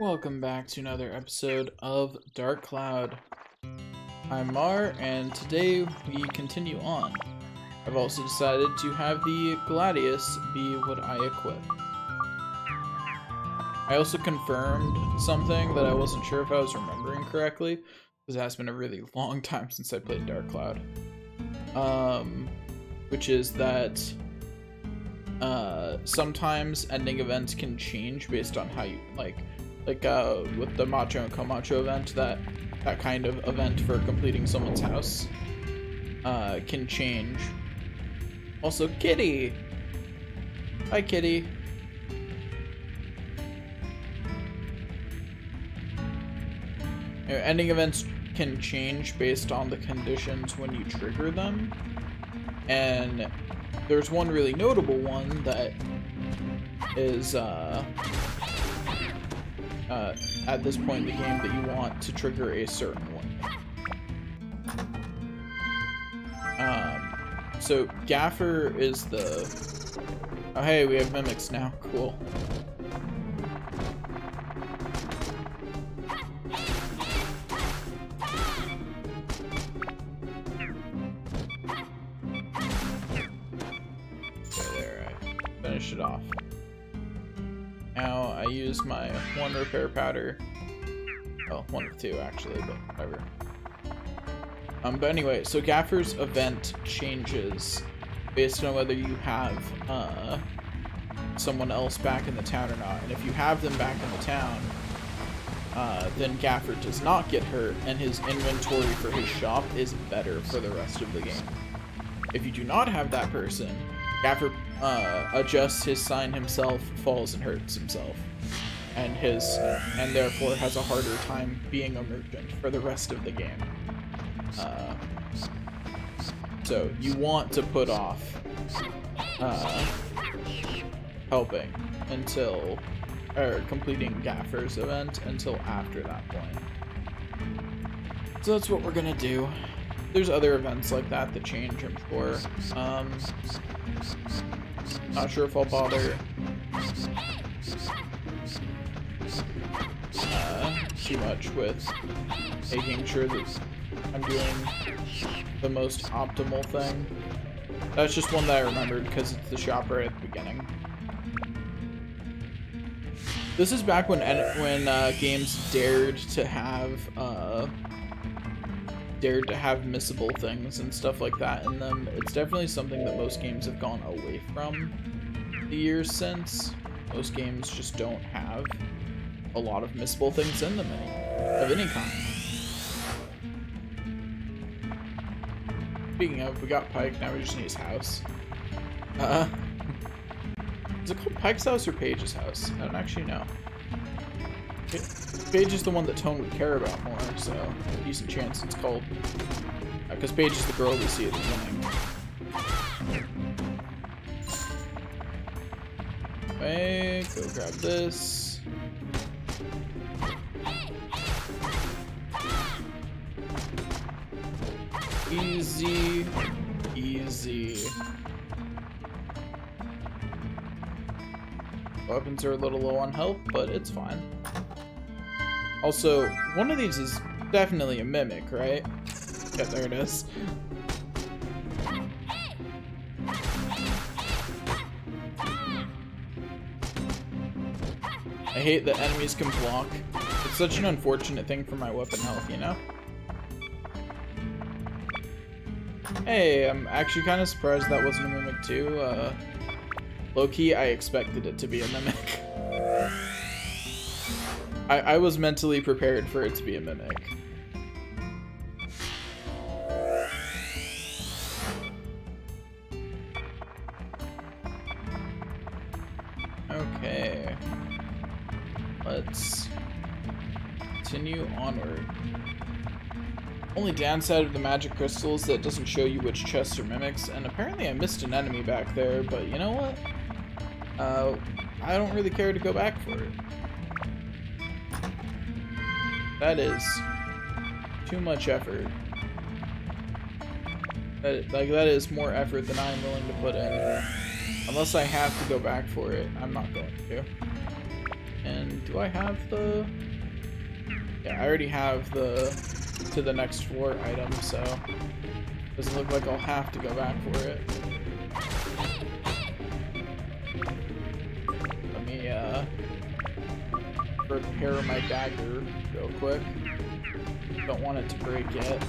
Welcome back to another episode of Dark Cloud. I'm Mar, and today we continue on. I've also decided to have the Gladius be what I equip. I also confirmed something that I wasn't sure if I was remembering correctly, because it has been a really long time since I played Dark Cloud. Which is that sometimes ending events can change based on how you, like with the Macho and Comacho event, that kind of event for completing someone's house can change. Also, Kitty! Hi, Kitty. Ending events can change based on the conditions when you trigger them, and there's one really notable one that is at this point in the game that you want to trigger a certain one. So Gaffer is the... Oh hey, we have mimics now. Cool. Okay, there, I finished it off. Now I use my one repair powder. Well, one of two actually, but whatever. But anyway, so Gaffer's event changes based on whether you have someone else back in the town or not. And if you have them back in the town, then Gaffer does not get hurt, and his inventory for his shop is better for the rest of the game. If you do not have that person, Gaffer adjusts his sign himself, falls and hurts himself, and therefore has a harder time being a merchant for the rest of the game. So you want to put off helping until, or completing Gaffer's event until after that point. So that's what we're gonna do. There's other events like that that change, I'm sure. Not sure if I'll bother too much with making sure that I'm doing the most optimal thing. That's just one that I remembered because it's the shop right at the beginning. This is back when games dared to have missable things and stuff like that in them. It's definitely something that most games have gone away from the years since. Most games just don't have a lot of missable things in them of any kind. Speaking of, we got Pike, now we just need his house. Is it called Pike's house or Paige's house? I don't actually know. Paige is the one that Tone would care about more, so a decent chance it's called. Because Paige is the girl we see at the beginning. Okay, go grab this. Easy, easy. Weapons are a little low on health, but it's fine. Also, one of these is definitely a mimic, right? Yeah, there it is. I hate that enemies can block. It's such an unfortunate thing for my weapon health, you know? Hey, I'm actually kind of surprised that wasn't a mimic too. Low-key, I expected it to be a mimic. I was mentally prepared for it to be a mimic. Okay. Let's continue onward. Only downside of the magic crystals that doesn't show you which chests are mimics, and apparently I missed an enemy back there, but you know what? I don't really care to go back for it. That is too much effort. That is more effort than I'm willing to put in. Unless I have to go back for it, I'm not going to. And do I have the... Yeah, I already have the to the next floor item, so doesn't look like I'll have to go back for it. Let me repair my dagger real quick. Don't want it to break yet.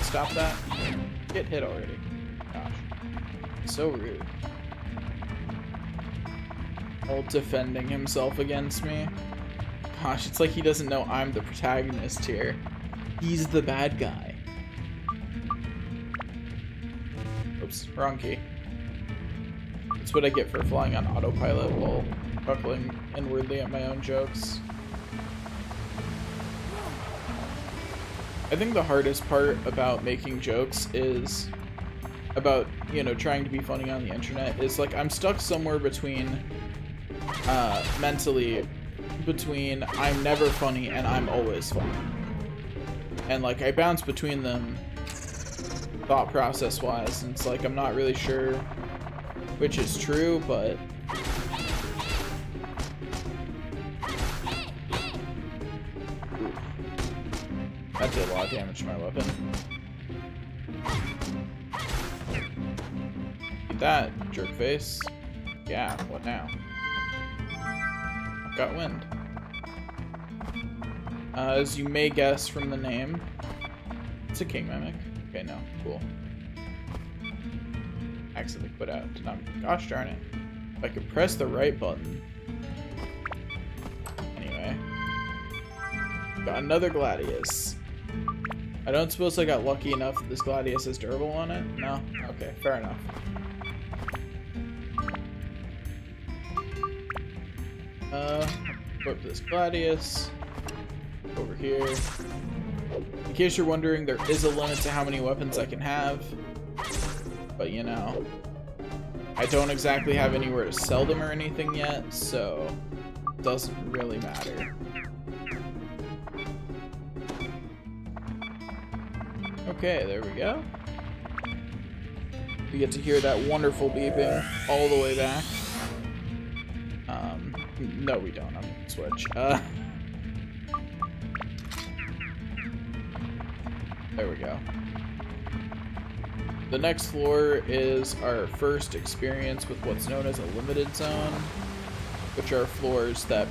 Stop that. Get hit already. Gosh. So rude. All defending himself against me. Gosh, it's like he doesn't know I'm the protagonist here. He's the bad guy. Oops, wrong key. That's what I get for flying on autopilot while chuckling inwardly at my own jokes. I think the hardest part about making jokes is about, you know, trying to be funny on the internet is like I'm stuck somewhere between mentally between I'm never funny and I'm always funny. And like I bounce between them thought process wise, and it's like I'm not really sure which is true, but that did a lot of damage to my weapon. Eat that, jerk face. Yeah, what now? Got wind. As you may guess from the name, it's a king mimic. Okay, no, cool. Accidentally put out. Gosh darn it. If I could press the right button. Anyway. Got another Gladius. I don't suppose I got lucky enough that this Gladius is durable on it? No? Okay, fair enough. Equip this Gladius. Over here. In case you're wondering, there is a limit to how many weapons I can have. But you know, I don't exactly have anywhere to sell them or anything yet, so it doesn't really matter. Okay, there we go. We get to hear that wonderful beeping all the way back. No, we don't. I'm gonna switch. There we go. The next floor is our first experience with what's known as a limited zone, which are floors that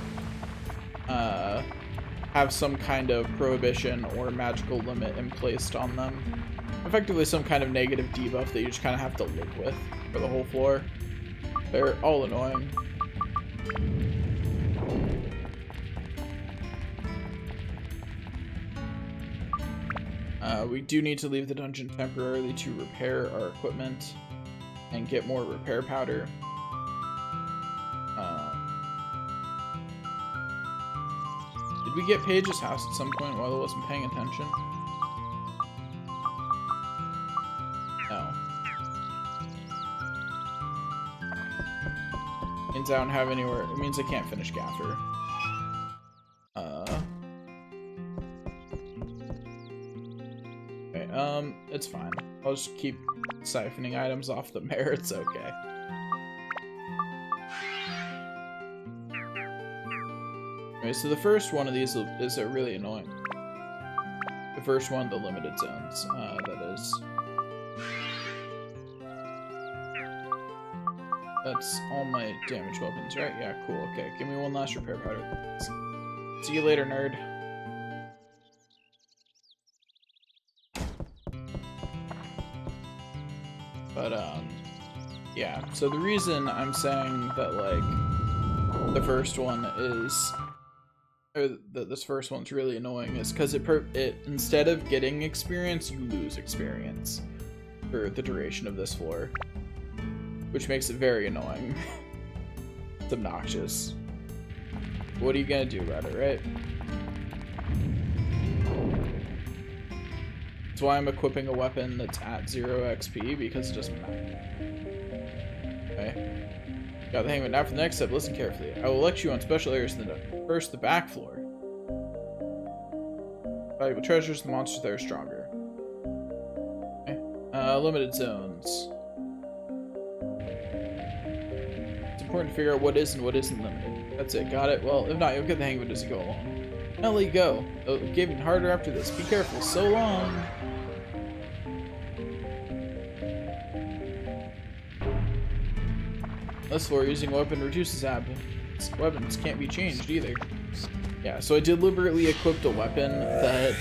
have some kind of prohibition or magical limit placed on them. Effectively some kind of negative debuff that you just kind of have to live with for the whole floor. They're all annoying. We do need to leave the dungeon temporarily to repair our equipment and get more repair powder. Did we get Paige's house at some point while I wasn't paying attention? No. Means I don't have anywhere. It means I can't finish Gaffer. It's fine. I'll just keep siphoning items off the mare. It's okay. Okay, so the first one of these is really annoying. The first one, the limited zones, that is. That's all my damage weapons, right? Yeah, cool. Okay, give me one last repair powder. See you later, nerd. But, yeah. So the reason I'm saying that, like, the first one is, or that this first one's really annoying is because it instead of getting experience, you lose experience for the duration of this floor, which makes it very annoying. It's obnoxious. What are you gonna do about it, right? That's why I'm equipping a weapon that's at 0 XP, because it doesn't matter. Okay. Got the hang of it. Now for the next step, listen carefully. I will lecture you on special areas in the first, the back floor. Valuable treasures, the monsters that are stronger. Okay. Limited zones. It's important to figure out what is and what isn't limited. That's it, got it? Well, if not, you'll get the hang of it as you go along. I'll let you go. It'll get even harder after this. Be careful. So long. This floor, using a weapon reduces happen. Weapons can't be changed either. Yeah, so I deliberately equipped a weapon that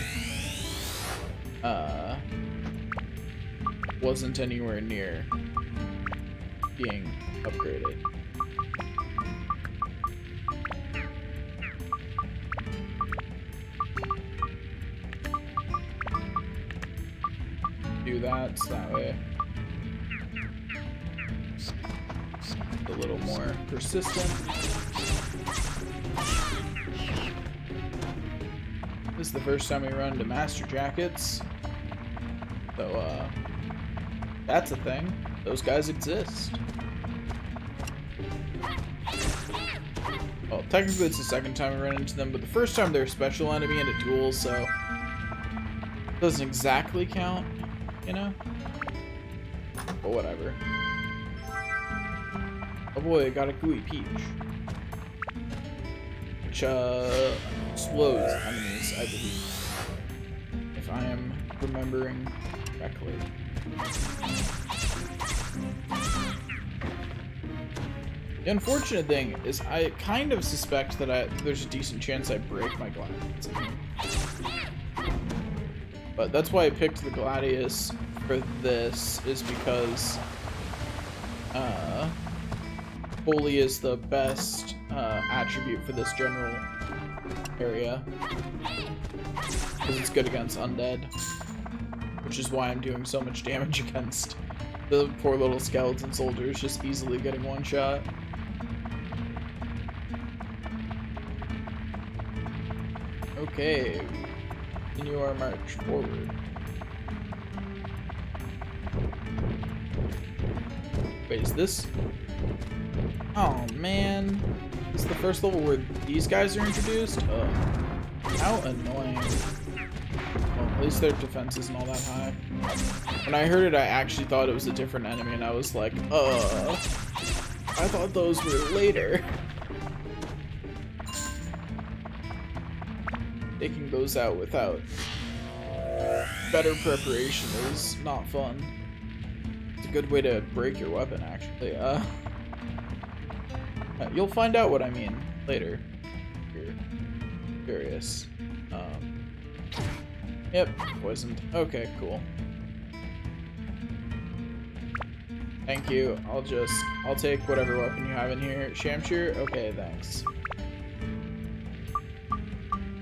wasn't anywhere near being upgraded. Do that so that way a little more persistent. This is the first time we run into Master Jackets, so that's a thing. Those guys exist. Well, technically it's the second time we run into them, but the first time they're a special enemy in a duel, so it doesn't exactly count, you know? But whatever. Oh boy, I got a gooey peach. Which, slows enemies, I believe. If I am remembering correctly. The unfortunate thing is I kind of suspect that there's a decent chance I break my Gladius. But that's why I picked the Gladius for this, is because Holy is the best attribute for this general area. Because it's good against undead. Which is why I'm doing so much damage against the poor little skeleton soldiers just easily getting one shot. Okay, continue our march forward. Wait, is this? Oh man, this is the first level where these guys are introduced? How annoying. Well, at least their defense isn't all that high. When I heard it, I actually thought it was a different enemy, and I was like, I thought those were later. Taking those out without better preparation is not fun. It's a good way to break your weapon, actually. You'll find out what I mean later. You're curious. Yep, poisoned. Okay, cool. Thank you. I'll take whatever weapon you have in here. Shamshir? Okay, thanks.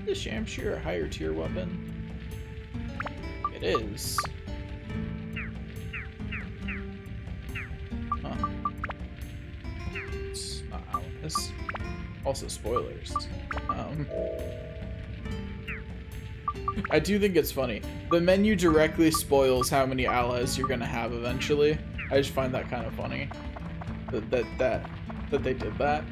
Is Shamshir a higher tier weapon? It is. Huh. It's not Alice. Also spoilers. I do think it's funny. The menu directly spoils how many allies you're gonna have eventually. I just find that kind of funny. That they did that.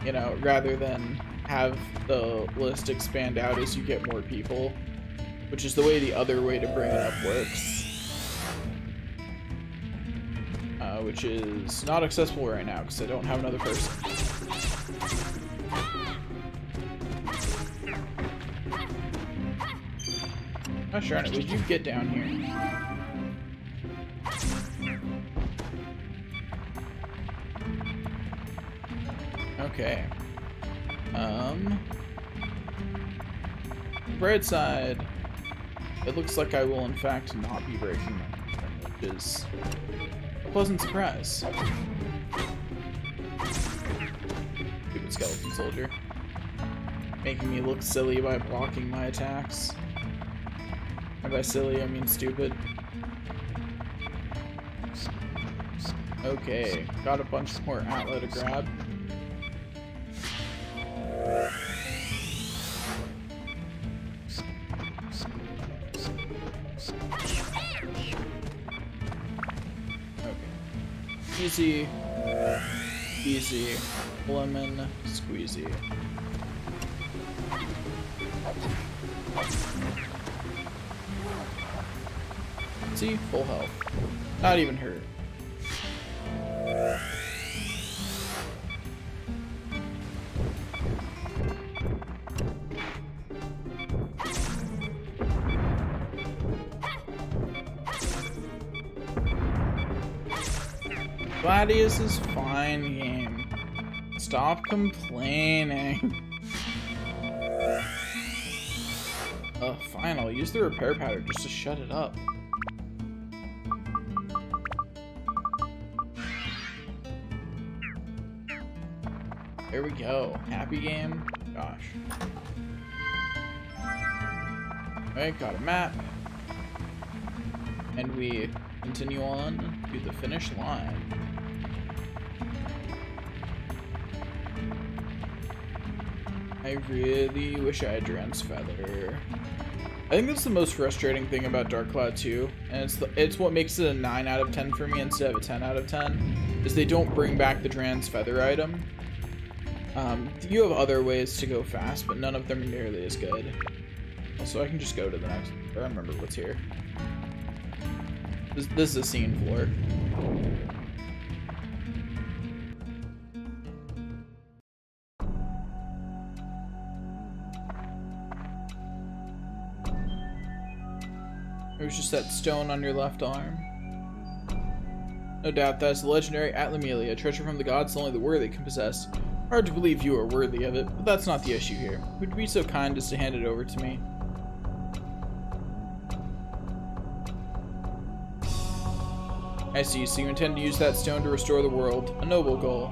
You know, rather than have the list expand out as you get more people, which is the way the other way to bring it up works. Which is not accessible right now because I don't have another person. Oh, sure, would you get down here? Okay. Bright side. It looks like I will in fact not be breaking them, which is a pleasant surprise. Stupid skeleton soldier. Making me look silly by blocking my attacks. And by silly, I mean stupid. Okay, got a bunch more Atla to grab. Easy, easy, lemon, squeezy. See, full health. Not even hurt. Gladius is fine game. Stop complaining. Oh, fine, I'll use the repair powder just to shut it up. There we go. Happy game. Gosh. Alright, got a map. And we continue on to the finish line. I really wish I had Duran's Feather. I think that's the most frustrating thing about Dark Cloud 2, and it's what makes it a 9 out of 10 for me instead of a 10 out of 10, is they don't bring back the Duran's Feather item. You have other ways to go fast, but none of them are nearly as good. Also, I can just go to the next, I remember what's here. This is a scene floor. It was just that stone on your left arm. No doubt that is the legendary Atlamelia, a treasure from the gods only the worthy can possess. Hard to believe you are worthy of it, but that's not the issue here. Would you be so kind as to hand it over to me? I see, so you intend to use that stone to restore the world. A noble goal.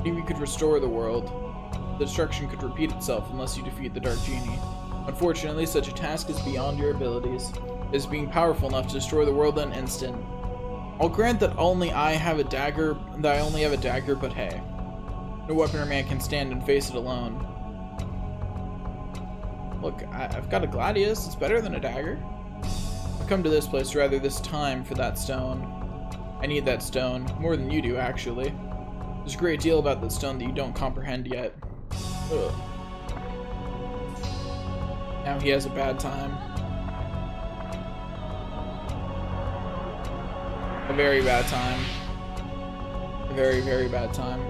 If you could restore the world, the destruction could repeat itself unless you defeat the Dark Genie. Unfortunately, such a task is beyond your abilities. It is being powerful enough to destroy the world in an instant. I'll grant that I only have a dagger, but hey. No weapon or man can stand and face it alone. Look, I've got a Gladius. It's better than a dagger. I've come to this place rather this time for that stone. I need that stone, more than you do, actually. There's a great deal about that stone that you don't comprehend yet. Ugh. Now he has a bad time. A very bad time. A very, very bad time.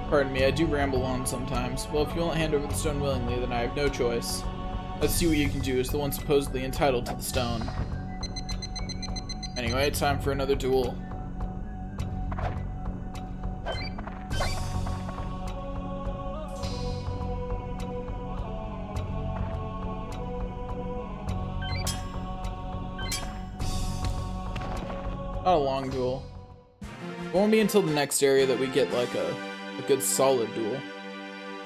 Pardon me, I do ramble on sometimes. Well, if you won't hand over the stone willingly, then I have no choice. Let's see what you can do as the one supposedly entitled to the stone. Anyway, it's time for another duel. Not a long duel. It won't be until the next area that we get like a good solid duel.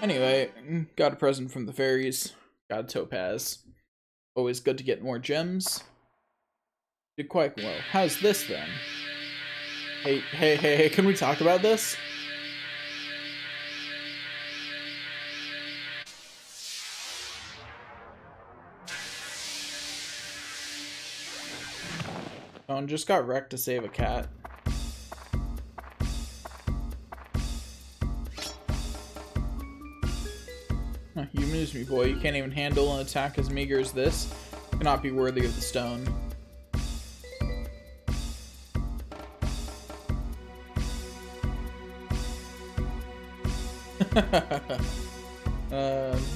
Anyway, got a present from the fairies. Got a topaz. Always good to get more gems. Did quite well. How's this then? Hey, can we talk about this? John just got wrecked to save a cat. You amuse me, boy. You can't even handle an attack as meager as this. You cannot be worthy of the stone.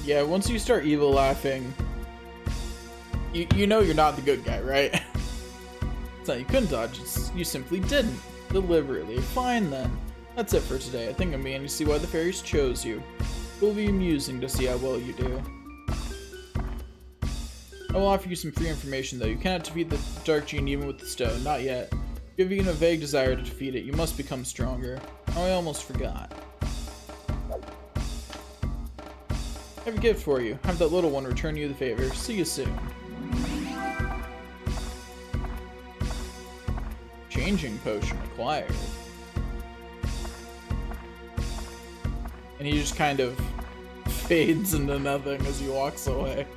Yeah, once you start evil laughing, you know you're not the good guy, right? It's not you couldn't dodge, you simply didn't. Deliberately. Fine then. That's it for today. I think I'm beginning to see why the fairies chose you. It will be amusing to see how well you do. I will offer you some free information though. You cannot defeat the Dark Genie even with the stone. Not yet. If you have even a vague desire to defeat it, you must become stronger. Oh, I almost forgot. I have a gift for you. Have that little one return you the favor. See you soon. Changing potion acquired. And he just kind of fades into nothing as he walks away.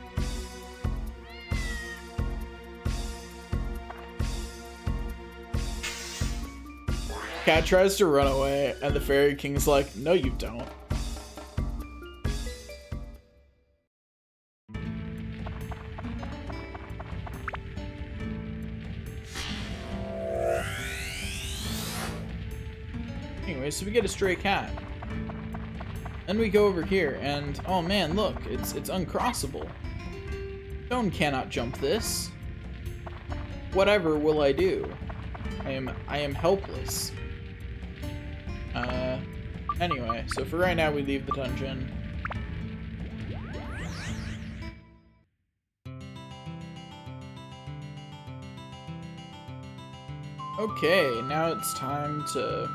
Cat tries to run away, and the Fairy King's like, no you don't. Anyway, so we get a stray cat. Then we go over here, and oh man, look, it's uncrossable. Stone cannot jump this. Whatever will I do? I am helpless. Anyway, so for right now we leave the dungeon. Okay, now it's time to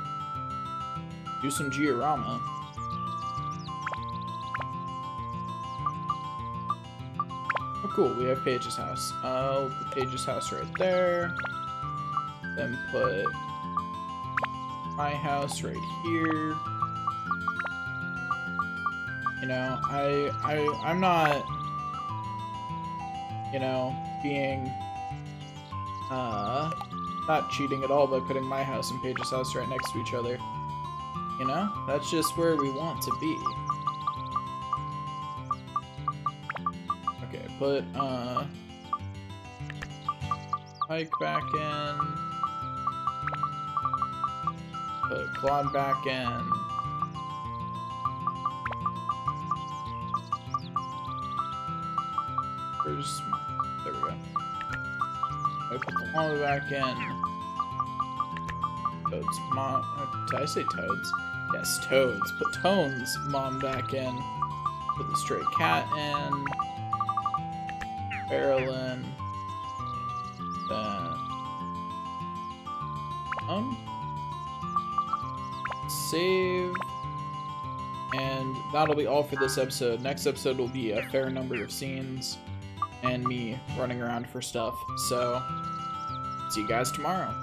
do some diorama. Oh cool, we have Paige's house. I'll put Paige's house right there. Then put my house right here. You know, I'm not, you know, being, not cheating at all by putting my house and Paige's house right next to each other. You know? That's just where we want to be. Okay, put, Pike back in. Put Claude back in. Where's... There we go. I put the llama back in. Toad's mom... Did I say Toads? Yes, Toads. Put Tone's mom back in. Put the stray cat in. Barrel in. Then... Save. And that'll be all for this episode. Next episode will be a fair number of scenes and me running around for stuff. So, see you guys tomorrow.